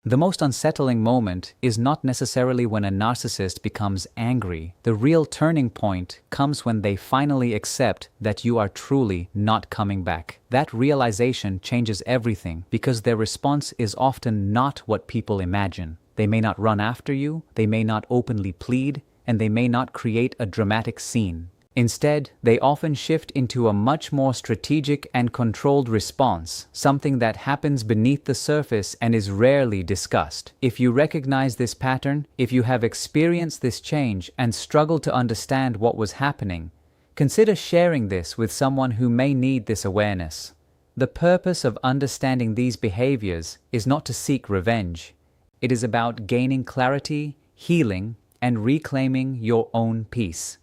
The most unsettling moment is not necessarily when a narcissist becomes angry. The real turning point comes when they finally accept that you are truly not coming back. That realization changes everything because their response is often not what people imagine. They may not run after you, they may not openly plead, and they may not create a dramatic scene. Instead, they often shift into a much more strategic and controlled response, something that happens beneath the surface and is rarely discussed. If you recognize this pattern, if you have experienced this change and struggle to understand what was happening, consider sharing this with someone who may need this awareness. The purpose of understanding these behaviors is not to seek revenge. It is about gaining clarity, healing, and reclaiming your own peace.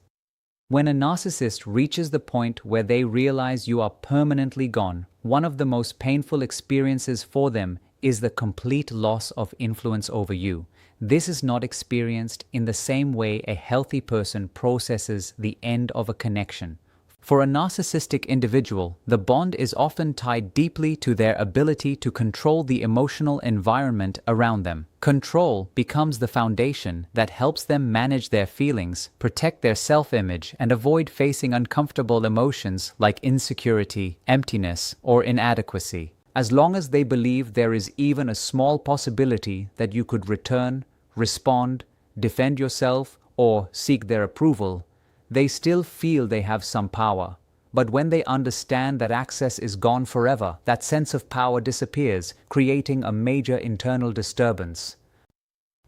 When a narcissist reaches the point where they realize you are permanently gone, one of the most painful experiences for them is the complete loss of influence over you. This is not experienced in the same way a healthy person processes the end of a connection. For a narcissistic individual, the bond is often tied deeply to their ability to control the emotional environment around them. Control becomes the foundation that helps them manage their feelings, protect their self-image, and avoid facing uncomfortable emotions like insecurity, emptiness, or inadequacy. As long as they believe there is even a small possibility that you could return, respond, defend yourself, or seek their approval, they still feel they have some power. But when they understand that access is gone forever, that sense of power disappears, creating a major internal disturbance.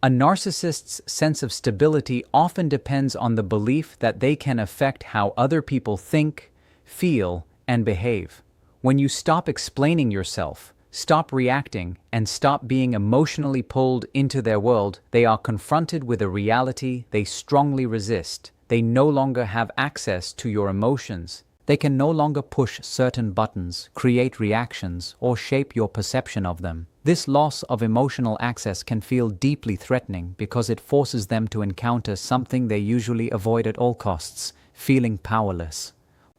A narcissist's sense of stability often depends on the belief that they can affect how other people think, feel, and behave. When you stop explaining yourself, stop reacting, and stop being emotionally pulled into their world, they are confronted with a reality they strongly resist. They no longer have access to your emotions. They can no longer push certain buttons, create reactions, or shape your perception of them. This loss of emotional access can feel deeply threatening because it forces them to encounter something they usually avoid at all costs: feeling powerless.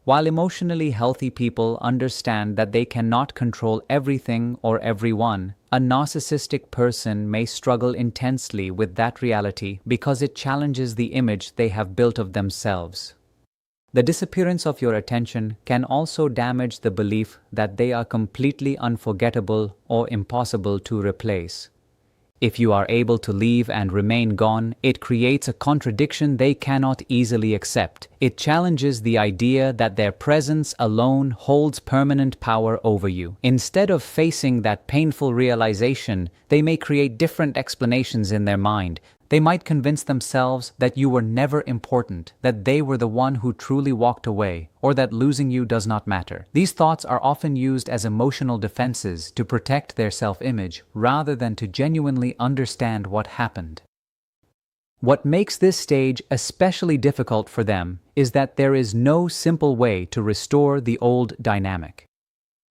While emotionally healthy people understand that they cannot control everything or everyone, a narcissistic person may struggle intensely with that reality because it challenges the image they have built of themselves. The disappearance of your attention can also damage the belief that they are completely unforgettable or impossible to replace. If you are able to leave and remain gone, it creates a contradiction they cannot easily accept. It challenges the idea that their presence alone holds permanent power over you. Instead of facing that painful realization, they may create different explanations in their mind. They might convince themselves that you were never important, that they were the one who truly walked away, or that losing you does not matter. These thoughts are often used as emotional defenses to protect their self-image rather than to genuinely understand what happened. What makes this stage especially difficult for them is that there is no simple way to restore the old dynamic.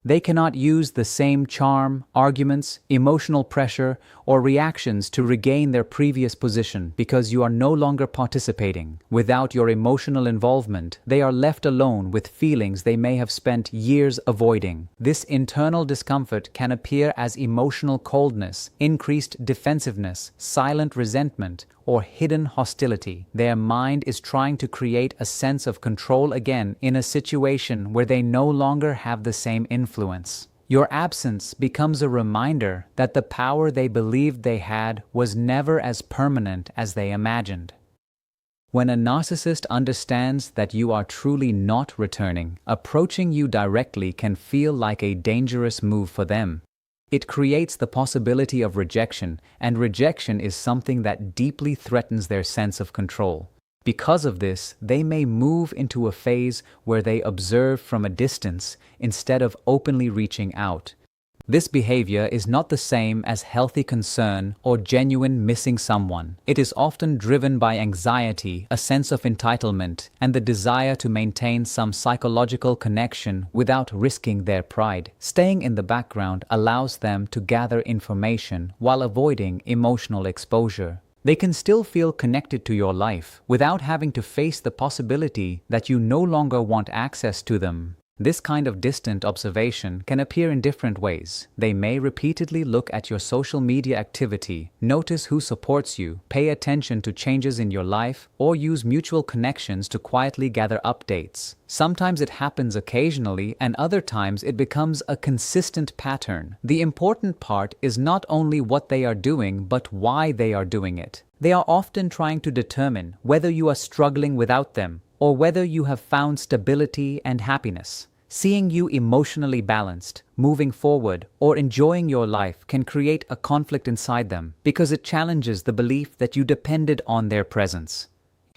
They cannot use the same charm, arguments, emotional pressure, or reactions to regain their previous position because you are no longer participating. Without your emotional involvement, they are left alone with feelings they may have spent years avoiding. This internal discomfort can appear as emotional coldness, increased defensiveness, silent resentment, or hidden hostility. Their mind is trying to create a sense of control again in a situation where they no longer have the same influence. Your absence becomes a reminder that the power they believed they had was never as permanent as they imagined. When a narcissist understands that you are truly not returning, approaching you directly can feel like a dangerous move for them. It creates the possibility of rejection, and rejection is something that deeply threatens their sense of control. Because of this, they may move into a phase where they observe from a distance instead of openly reaching out. This behavior is not the same as healthy concern or genuine missing someone. It is often driven by anxiety, a sense of entitlement, and the desire to maintain some psychological connection without risking their pride. Staying in the background allows them to gather information while avoiding emotional exposure. They can still feel connected to your life without having to face the possibility that you no longer want access to them. This kind of distant observation can appear in different ways. They may repeatedly look at your social media activity, notice who supports you, pay attention to changes in your life, or use mutual connections to quietly gather updates. Sometimes it happens occasionally, and other times it becomes a consistent pattern. The important part is not only what they are doing, but why they are doing it. They are often trying to determine whether you are struggling without them, or whether you have found stability and happiness. Seeing you emotionally balanced, moving forward, or enjoying your life can create a conflict inside them because it challenges the belief that you depended on their presence.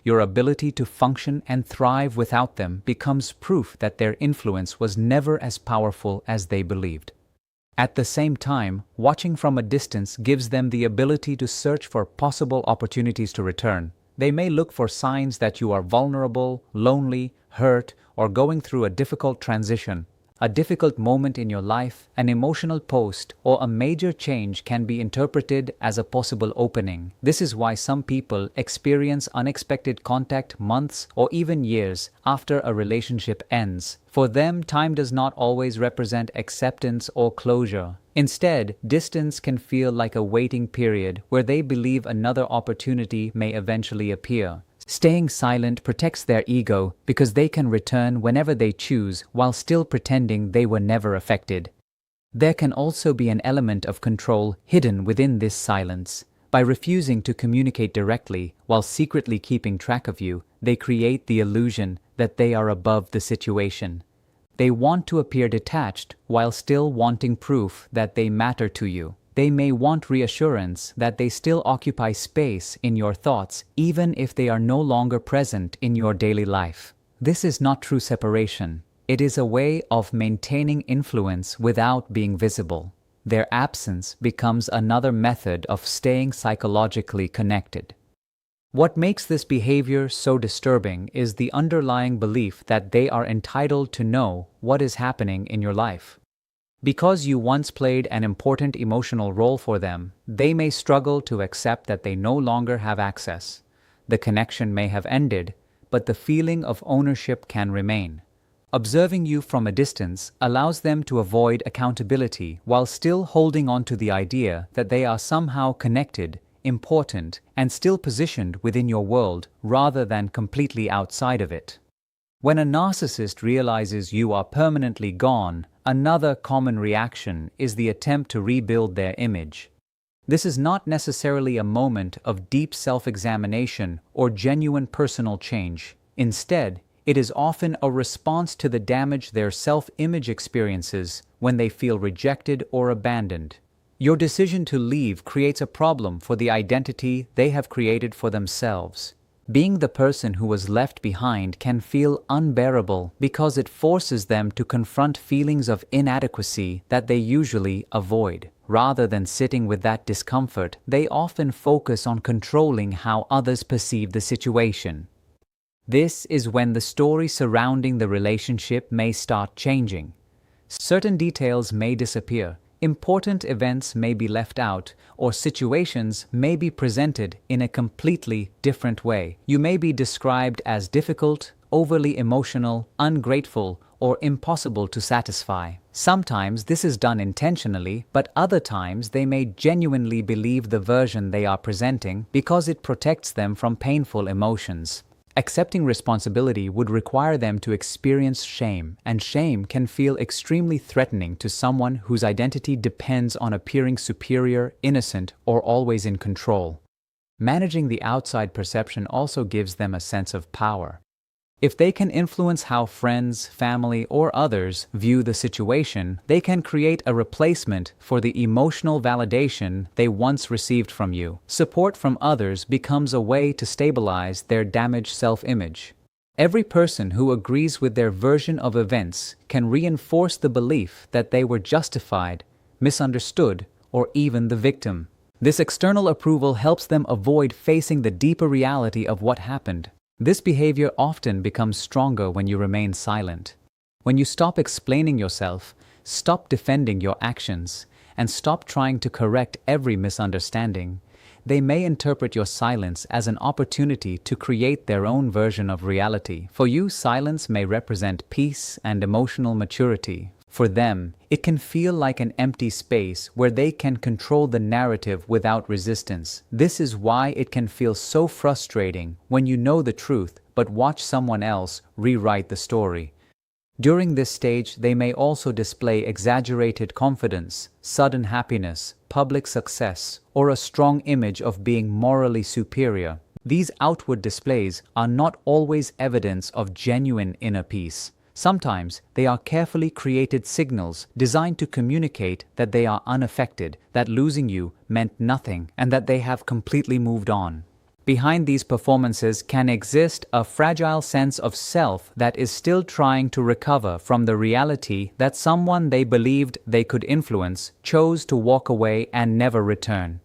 Your ability to function and thrive without them becomes proof that their influence was never as powerful as they believed. At the same time, watching from a distance gives them the ability to search for possible opportunities to return. They may look for signs that you are vulnerable, lonely, hurt, or going through a difficult transition. A difficult moment in your life, an emotional post, or a major change can be interpreted as a possible opening. This is why some people experience unexpected contact months or even years after a relationship ends. For them, time does not always represent acceptance or closure. Instead, distance can feel like a waiting period where they believe another opportunity may eventually appear. Staying silent protects their ego because they can return whenever they choose while still pretending they were never affected. There can also be an element of control hidden within this silence. By refusing to communicate directly while secretly keeping track of you, they create the illusion that they are above the situation. They want to appear detached while still wanting proof that they matter to you. They may want reassurance that they still occupy space in your thoughts, even if they are no longer present in your daily life. This is not true separation. It is a way of maintaining influence without being visible. Their absence becomes another method of staying psychologically connected. What makes this behavior so disturbing is the underlying belief that they are entitled to know what is happening in your life. Because you once played an important emotional role for them, they may struggle to accept that they no longer have access. The connection may have ended, but the feeling of ownership can remain. Observing you from a distance allows them to avoid accountability while still holding on to the idea that they are somehow connected, important, and still positioned within your world rather than completely outside of it. When a narcissist realizes you are permanently gone, another common reaction is the attempt to rebuild their image. This is not necessarily a moment of deep self-examination or genuine personal change. Instead, it is often a response to the damage their self-image experiences when they feel rejected or abandoned. Your decision to leave creates a problem for the identity they have created for themselves. Being the person who was left behind can feel unbearable because it forces them to confront feelings of inadequacy that they usually avoid. Rather than sitting with that discomfort, they often focus on controlling how others perceive the situation. This is when the story surrounding the relationship may start changing. Certain details may disappear. Important events may be left out, or situations may be presented in a completely different way. You may be described as difficult, overly emotional, ungrateful, or impossible to satisfy. Sometimes this is done intentionally, but other times they may genuinely believe the version they are presenting because it protects them from painful emotions. Accepting responsibility would require them to experience shame, and shame can feel extremely threatening to someone whose identity depends on appearing superior, innocent, or always in control. Managing the outside perception also gives them a sense of power. If they can influence how friends, family, or others view the situation, they can create a replacement for the emotional validation they once received from you. Support from others becomes a way to stabilize their damaged self-image. Every person who agrees with their version of events can reinforce the belief that they were justified, misunderstood, or even the victim. This external approval helps them avoid facing the deeper reality of what happened. This behavior often becomes stronger when you remain silent. When you stop explaining yourself, stop defending your actions, and stop trying to correct every misunderstanding, they may interpret your silence as an opportunity to create their own version of reality. For you, silence may represent peace and emotional maturity. For them, it can feel like an empty space where they can control the narrative without resistance. This is why it can feel so frustrating when you know the truth but watch someone else rewrite the story. During this stage, they may also display exaggerated confidence, sudden happiness, public success, or a strong image of being morally superior. These outward displays are not always evidence of genuine inner peace. Sometimes they are carefully created signals designed to communicate that they are unaffected, that losing you meant nothing, and that they have completely moved on. Behind these performances can exist a fragile sense of self that is still trying to recover from the reality that someone they believed they could influence chose to walk away and never return.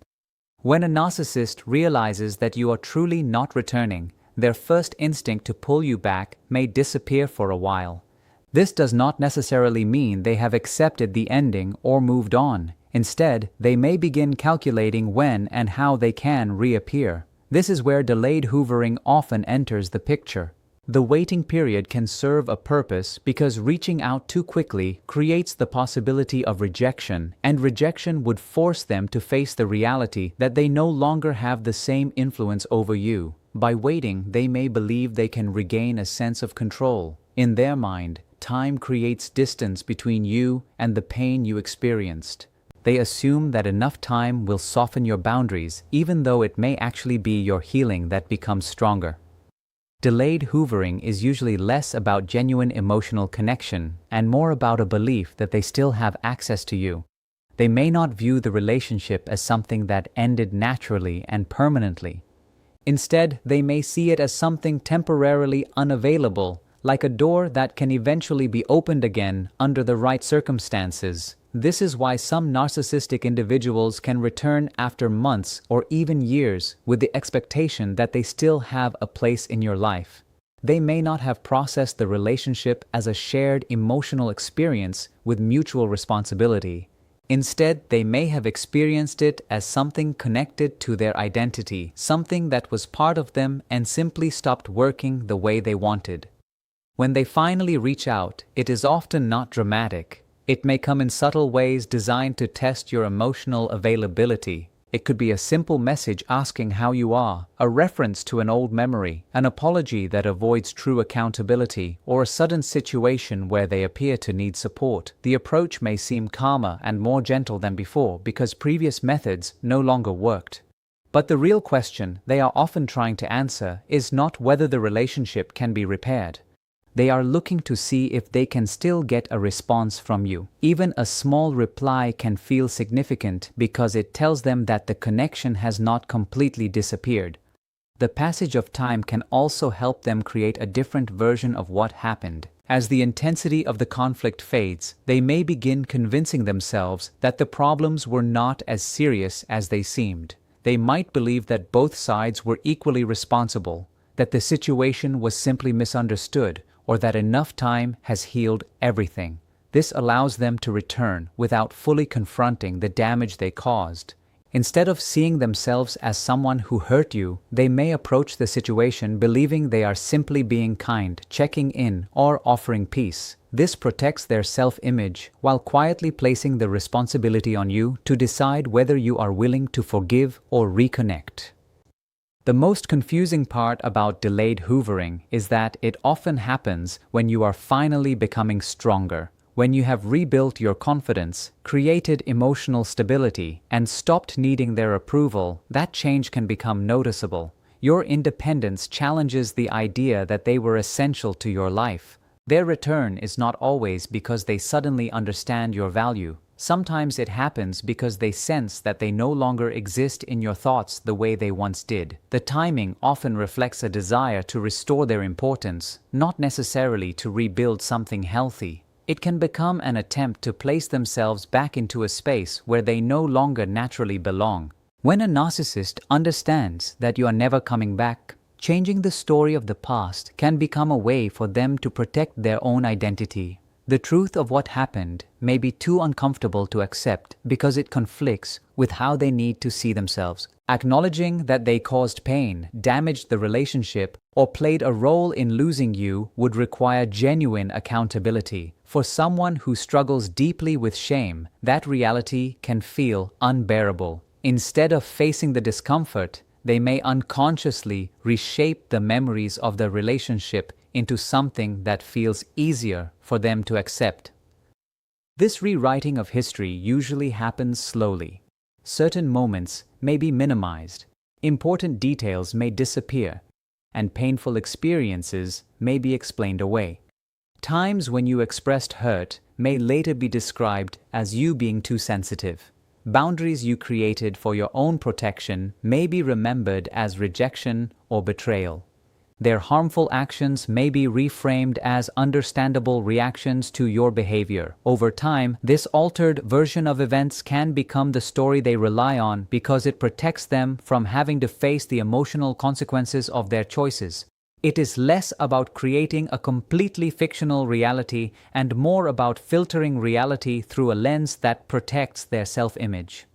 When a narcissist realizes that you are truly not returning, their first instinct to pull you back may disappear for a while. This does not necessarily mean they have accepted the ending or moved on. Instead, they may begin calculating when and how they can reappear. This is where delayed hoovering often enters the picture. The waiting period can serve a purpose because reaching out too quickly creates the possibility of rejection, and rejection would force them to face the reality that they no longer have the same influence over you. By waiting, they may believe they can regain a sense of control. In their mind, time creates distance between you and the pain you experienced. They assume that enough time will soften your boundaries, even though it may actually be your healing that becomes stronger. Delayed hoovering is usually less about genuine emotional connection and more about a belief that they still have access to you. They may not view the relationship as something that ended naturally and permanently. Instead, they may see it as something temporarily unavailable, like a door that can eventually be opened again under the right circumstances. This is why some narcissistic individuals can return after months or even years with the expectation that they still have a place in your life. They may not have processed the relationship as a shared emotional experience with mutual responsibility. Instead, they may have experienced it as something connected to their identity, something that was part of them and simply stopped working the way they wanted. When they finally reach out, it is often not dramatic. It may come in subtle ways designed to test your emotional availability. It could be a simple message asking how you are, a reference to an old memory, an apology that avoids true accountability, or a sudden situation where they appear to need support. The approach may seem calmer and more gentle than before because previous methods no longer worked. But the real question they are often trying to answer is not whether the relationship can be repaired. They are looking to see if they can still get a response from you. Even a small reply can feel significant because it tells them that the connection has not completely disappeared. The passage of time can also help them create a different version of what happened. As the intensity of the conflict fades, they may begin convincing themselves that the problems were not as serious as they seemed. They might believe that both sides were equally responsible, that the situation was simply misunderstood, or that enough time has healed everything. This allows them to return without fully confronting the damage they caused. Instead of seeing themselves as someone who hurt you, they may approach the situation believing they are simply being kind, checking in, or offering peace. This protects their self-image while quietly placing the responsibility on you to decide whether you are willing to forgive or reconnect. The most confusing part about delayed hoovering is that it often happens when you are finally becoming stronger, when you have rebuilt your confidence, created emotional stability, and stopped needing their approval. That change can become noticeable. Your independence challenges the idea that they were essential to your life. Their return is not always because they suddenly understand your value. Sometimes it happens because they sense that they no longer exist in your thoughts the way they once did. The timing often reflects a desire to restore their importance, not necessarily to rebuild something healthy. It can become an attempt to place themselves back into a space where they no longer naturally belong. When a narcissist understands that you are never coming back, changing the story of the past can become a way for them to protect their own identity. The truth of what happened may be too uncomfortable to accept because it conflicts with how they need to see themselves. Acknowledging that they caused pain, damaged the relationship, or played a role in losing you would require genuine accountability. For someone who struggles deeply with shame, that reality can feel unbearable. Instead of facing the discomfort, they may unconsciously reshape the memories of the relationship into something that feels easier for them to accept. This rewriting of history usually happens slowly. Certain moments may be minimized, important details may disappear, and painful experiences may be explained away. Times when you expressed hurt may later be described as you being too sensitive. Boundaries you created for your own protection may be remembered as rejection or betrayal. Their harmful actions may be reframed as understandable reactions to your behavior. Over time, this altered version of events can become the story they rely on because it protects them from having to face the emotional consequences of their choices. It is less about creating a completely fictional reality and more about filtering reality through a lens that protects their self-image.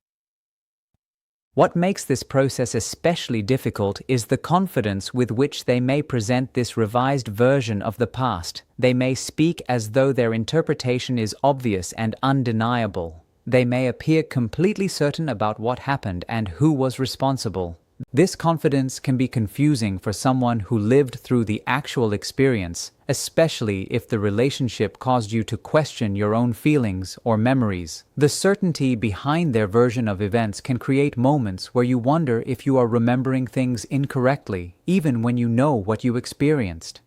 What makes this process especially difficult is the confidence with which they may present this revised version of the past. They may speak as though their interpretation is obvious and undeniable. They may appear completely certain about what happened and who was responsible. This confidence can be confusing for someone who lived through the actual experience, especially if the relationship caused you to question your own feelings or memories. The certainty behind their version of events can create moments where you wonder if you are remembering things incorrectly, even when you know what you experienced.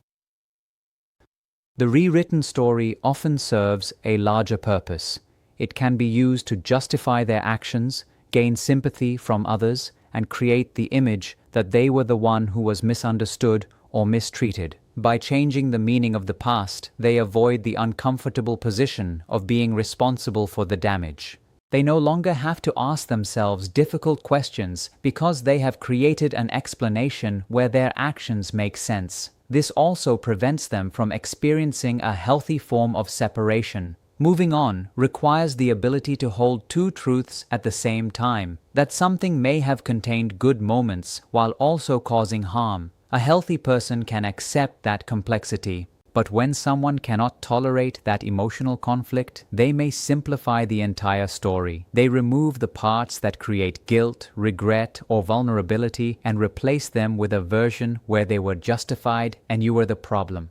The rewritten story often serves a larger purpose. It can be used to justify their actions, gain sympathy from others, and create the image that they were the one who was misunderstood or mistreated. By changing the meaning of the past, they avoid the uncomfortable position of being responsible for the damage. They no longer have to ask themselves difficult questions because they have created an explanation where their actions make sense. This also prevents them from experiencing a healthy form of separation. Moving on requires the ability to hold two truths at the same time, that something may have contained good moments while also causing harm. A healthy person can accept that complexity, but when someone cannot tolerate that emotional conflict, they may simplify the entire story. They remove the parts that create guilt, regret, or vulnerability and replace them with a version where they were justified and you were the problem.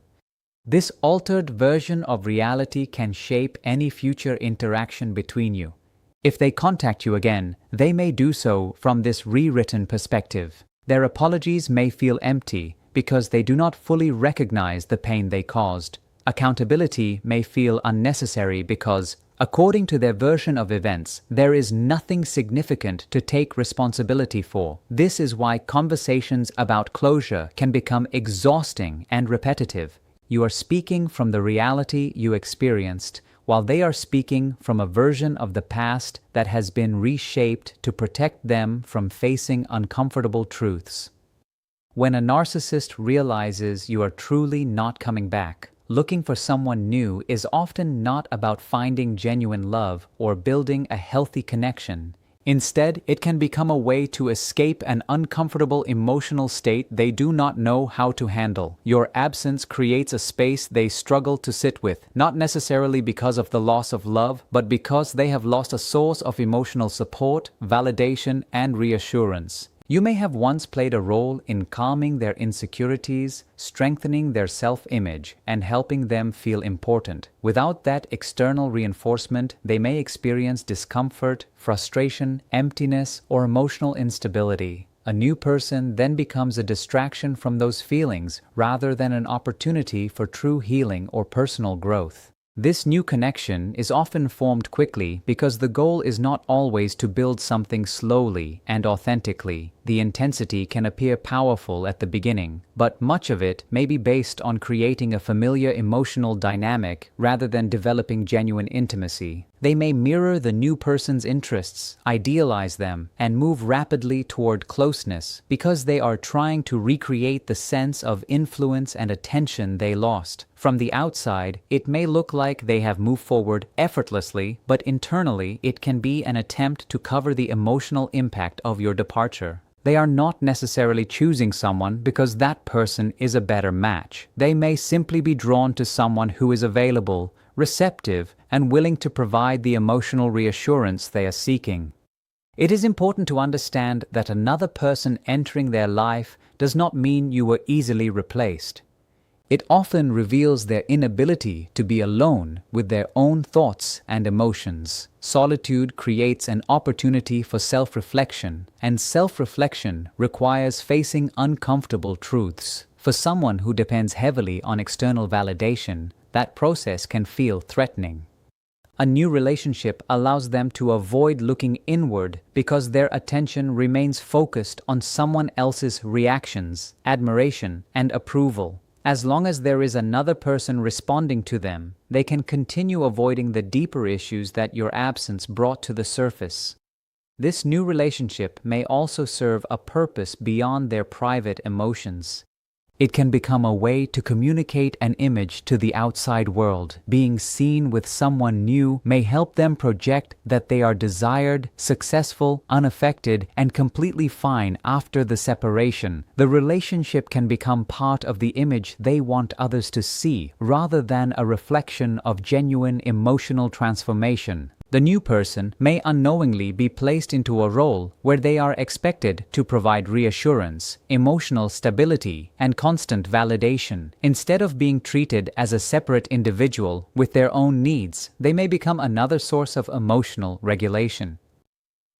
This altered version of reality can shape any future interaction between you. If they contact you again, they may do so from this rewritten perspective. Their apologies may feel empty because they do not fully recognize the pain they caused. Accountability may feel unnecessary because, according to their version of events, there is nothing significant to take responsibility for. This is why conversations about closure can become exhausting and repetitive. You are speaking from the reality you experienced, while they are speaking from a version of the past that has been reshaped to protect them from facing uncomfortable truths. When a narcissist realizes you are truly not coming back, looking for someone new is often not about finding genuine love or building a healthy connection. Instead, it can become a way to escape an uncomfortable emotional state they do not know how to handle. Your absence creates a space they struggle to sit with, not necessarily because of the loss of love, but because they have lost a source of emotional support, validation, and reassurance. You may have once played a role in calming their insecurities, strengthening their self-image, and helping them feel important. Without that external reinforcement, they may experience discomfort, frustration, emptiness, or emotional instability. A new person then becomes a distraction from those feelings rather than an opportunity for true healing or personal growth. This new connection is often formed quickly because the goal is not always to build something slowly and authentically. The intensity can appear powerful at the beginning, but much of it may be based on creating a familiar emotional dynamic rather than developing genuine intimacy. They may mirror the new person's interests, idealize them, and move rapidly toward closeness because they are trying to recreate the sense of influence and attention they lost. From the outside, it may look like they have moved forward effortlessly, but internally it can be an attempt to cover the emotional impact of your departure. They are not necessarily choosing someone because that person is a better match. They may simply be drawn to someone who is available, receptive, and willing to provide the emotional reassurance they are seeking. It is important to understand that another person entering their life does not mean you were easily replaced. It often reveals their inability to be alone with their own thoughts and emotions. Solitude creates an opportunity for self-reflection, and self-reflection requires facing uncomfortable truths. For someone who depends heavily on external validation, that process can feel threatening. A new relationship allows them to avoid looking inward because their attention remains focused on someone else's reactions, admiration, and approval. As long as there is another person responding to them, they can continue avoiding the deeper issues that your absence brought to the surface. This new relationship may also serve a purpose beyond their private emotions. It can become a way to communicate an image to the outside world. Being seen with someone new may help them project that they are desired, successful, unaffected, and completely fine after the separation. The relationship can become part of the image they want others to see, rather than a reflection of genuine emotional transformation. The new person may unknowingly be placed into a role where they are expected to provide reassurance, emotional stability, and constant validation. Instead of being treated as a separate individual with their own needs, they may become another source of emotional regulation.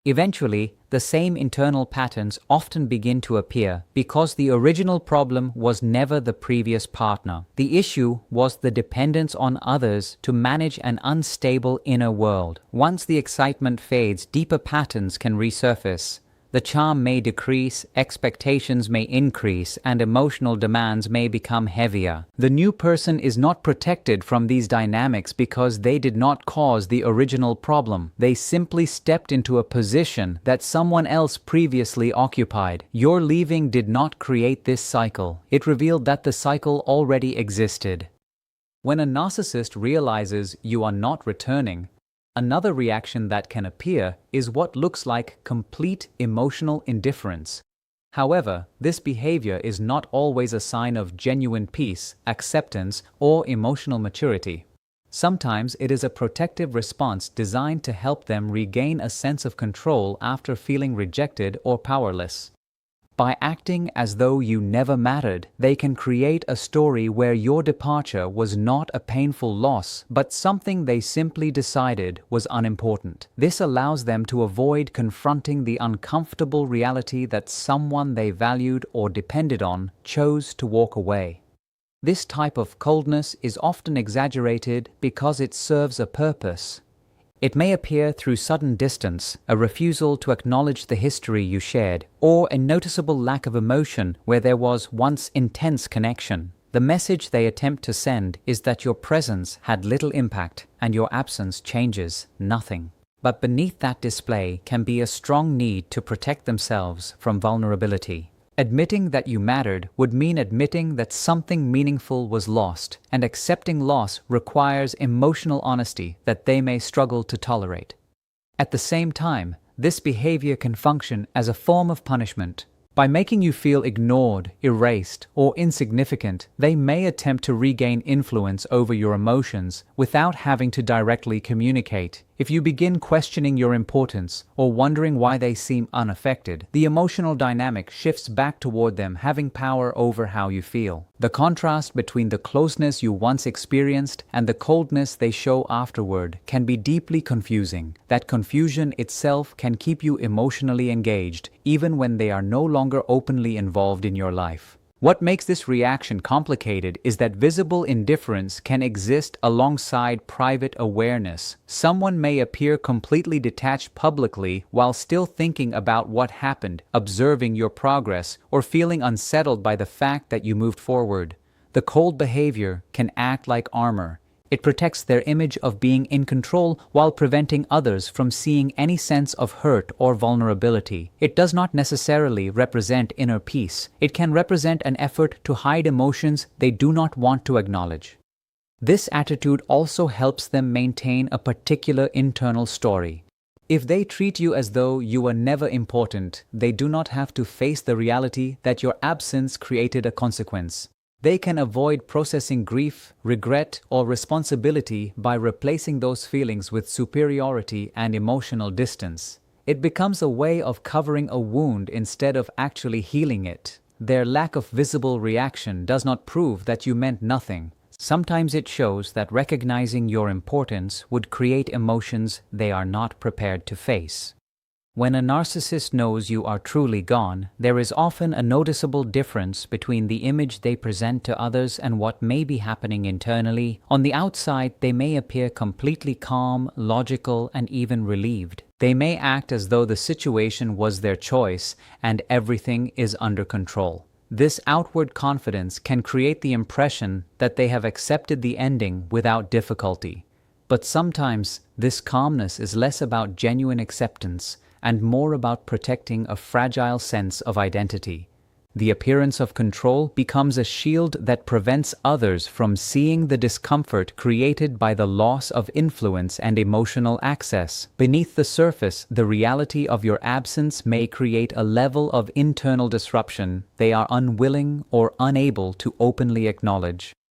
Eventually, the same internal patterns often begin to appear because the original problem was never the previous partner. The issue was the dependence on others to manage an unstable inner world. Once the excitement fades, deeper patterns can resurface. The charm may decrease, expectations may increase, and emotional demands may become heavier. The new person is not protected from these dynamics because they did not cause the original problem. They simply stepped into a position that someone else previously occupied. Your leaving did not create this cycle. It revealed that the cycle already existed. When a narcissist realizes you are not returning, another reaction that can appear is what looks like complete emotional indifference. However, this behavior is not always a sign of genuine peace, acceptance, or emotional maturity. Sometimes it is a protective response designed to help them regain a sense of control after feeling rejected or powerless. By acting as though you never mattered, they can create a story where your departure was not a painful loss, but something they simply decided was unimportant. This allows them to avoid confronting the uncomfortable reality that someone they valued or depended on chose to walk away. This type of coldness is often exaggerated because it serves a purpose. It may appear through sudden distance, a refusal to acknowledge the history you shared, or a noticeable lack of emotion where there was once intense connection. The message they attempt to send is that your presence had little impact and your absence changes nothing. But beneath that display can be a strong need to protect themselves from vulnerability. Admitting that you mattered would mean admitting that something meaningful was lost, and accepting loss requires emotional honesty that they may struggle to tolerate. At the same time, this behavior can function as a form of punishment. By making you feel ignored, erased, or insignificant, they may attempt to regain influence over your emotions without having to directly communicate. If you begin questioning your importance or wondering why they seem unaffected, the emotional dynamic shifts back toward them having power over how you feel. The contrast between the closeness you once experienced and the coldness they show afterward can be deeply confusing. That confusion itself can keep you emotionally engaged, even when they are no longer openly involved in your life. What makes this reaction complicated is that visible indifference can exist alongside private awareness. Someone may appear completely detached publicly while still thinking about what happened, observing your progress, or feeling unsettled by the fact that you moved forward. The cold behavior can act like armor. It protects their image of being in control while preventing others from seeing any sense of hurt or vulnerability. It does not necessarily represent inner peace. It can represent an effort to hide emotions they do not want to acknowledge. This attitude also helps them maintain a particular internal story. If they treat you as though you were never important, they do not have to face the reality that your absence created a consequence. They can avoid processing grief, regret, or responsibility by replacing those feelings with superiority and emotional distance. It becomes a way of covering a wound instead of actually healing it. Their lack of visible reaction does not prove that you meant nothing. Sometimes it shows that recognizing your importance would create emotions they are not prepared to face. When a narcissist knows you are truly gone, there is often a noticeable difference between the image they present to others and what may be happening internally. On the outside, they may appear completely calm, logical, and even relieved. They may act as though the situation was their choice and everything is under control. This outward confidence can create the impression that they have accepted the ending without difficulty. But sometimes, this calmness is less about genuine acceptance and more about protecting a fragile sense of identity. The appearance of control becomes a shield that prevents others from seeing the discomfort created by the loss of influence and emotional access. Beneath the surface, the reality of your absence may create a level of internal disruption they are unwilling or unable to openly acknowledge.